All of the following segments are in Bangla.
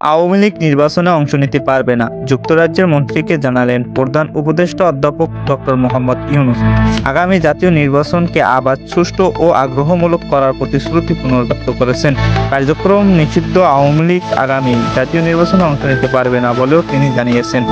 আওয়ামী লীগ নির্বাচনে অংশ নিতে পারবে না, যুক্তরাজ্যের মন্ত্রীকে জানালেন প্রধান উপদেষ্টা অধ্যাপক ডক্টর মোহাম্মদ ইউনূস। আগামী জাতীয় নির্বাচনকে আবার সুষ্ঠু ও আগ্রহমূলক করার প্রতিশ্রুতি পুনর্ব্যক্ত করেছেন। কার্যক্রম নিষিদ্ধ আওয়ামী লীগ আগামী জাতীয় নির্বাচনে অংশ নিতে পারবে না বলেও তিনি জানিয়েছেন।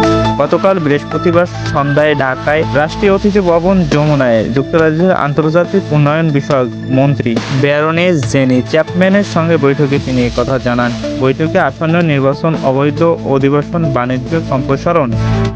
গতকাল বৃহস্পতিবার সন্ধ্যায় ঢাকায় রাষ্ট্রীয় অতিথি ভবন যমুনায় যুক্তরাজ্যের আন্তর্জাতিক উন্নয়ন বিষয়ক মন্ত্রী ব্যারোনেস জেনি চ্যাপম্যানের সঙ্গে বৈঠকে তিনি একথা জানান। বৈঠকে আসন্ন নির্বাচন, অবৈধ অভিবাসন, বাণিজ্য সম্প্রসারণ,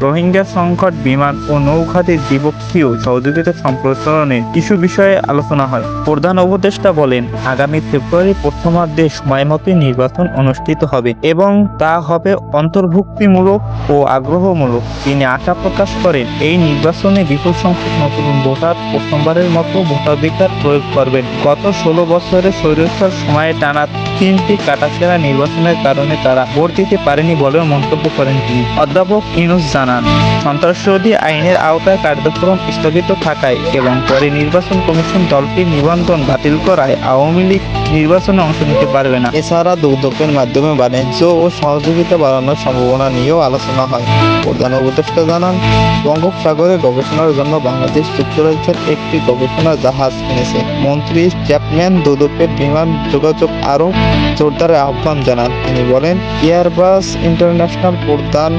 রোহিঙ্গা সংকট, বিমান ও নৌখাতে দ্বিপক্ষীয় সহযোগিতা সম্প্রসারণের কিছু বিষয়ে আলোচনা হয়। প্রধান উপদেষ্টা বলেন, আগামী ফেব্রুয়ারি প্রথমার্ধে সময়মতোই নির্বাচন অনুষ্ঠিত হবে এবং তা হবে অন্তর্ভুক্তিমূলক ও আগ্রহমূলক। তিনি আশা প্রকাশ করেন, এই নির্বাচনে বিপুল সংখ্যক নতুন ভোটার প্রথমবারের মতো ভোটাধিকার প্রয়োগ করবেন। গত 16 বছরে স্বৈরতার সময়ে টানা 3টি কাটাছেঁড়া নির্বাচনের কারণে তারা ভোট দিতে পারেনি বলেও মন্তব্য করেন তিনি। অধ্যাপক ইউনূস জানান, সন্ত্রাসবিরোধী আইনের আওতায় কার্যক্রম স্থগিত থাকায় এবং পরে নির্বাচন কমিশন দলটির নিবন্ধন বাতিল করায় আওয়ামী লীগ নির্বাচনে অংশ নিতে পারবে না। এছাড়া দুদকের মাধ্যমে বাণিজ্য ও সহযোগিতা বাড়ানোর সম্ভাবনা নিয়েও আলোচনা হয়। প্রধান উপদেষ্টা জানান, বঙ্গোপসাগরে গবেষণার জন্য বাংলাদেশ যুক্তরাজ্যের একটি গবেষণা জাহাজ কিনেছে। মন্ত্রী চ্যাপম্যান দুদকের বিমান যোগাযোগ আরও জোরদারের আহ্বান জানান। তিনি বলেন, এয়ারবাস ইন্টারন্যাশনাল প্রধান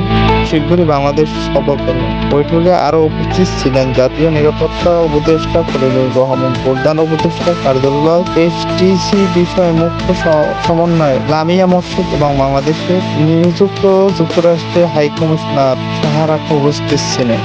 শীঘ্রই বাংলাদেশ সফর করবেন। বৈঠকে আরও উপস্থিত ছিলেন জাতীয় নিরাপত্তা উপদেষ্টা খলিলুর রহমান, প্রধান উপদেষ্টা কার্যালয় এসটিসি বিষয়ে মুখ্য সমন্বয়ক লামিয়া মোর্শেদ এবং বাংলাদেশে নিযুক্ত যুক্তরাষ্ট্রের হাইকমিশনার সাহারা উপস্থিত ছিলেন।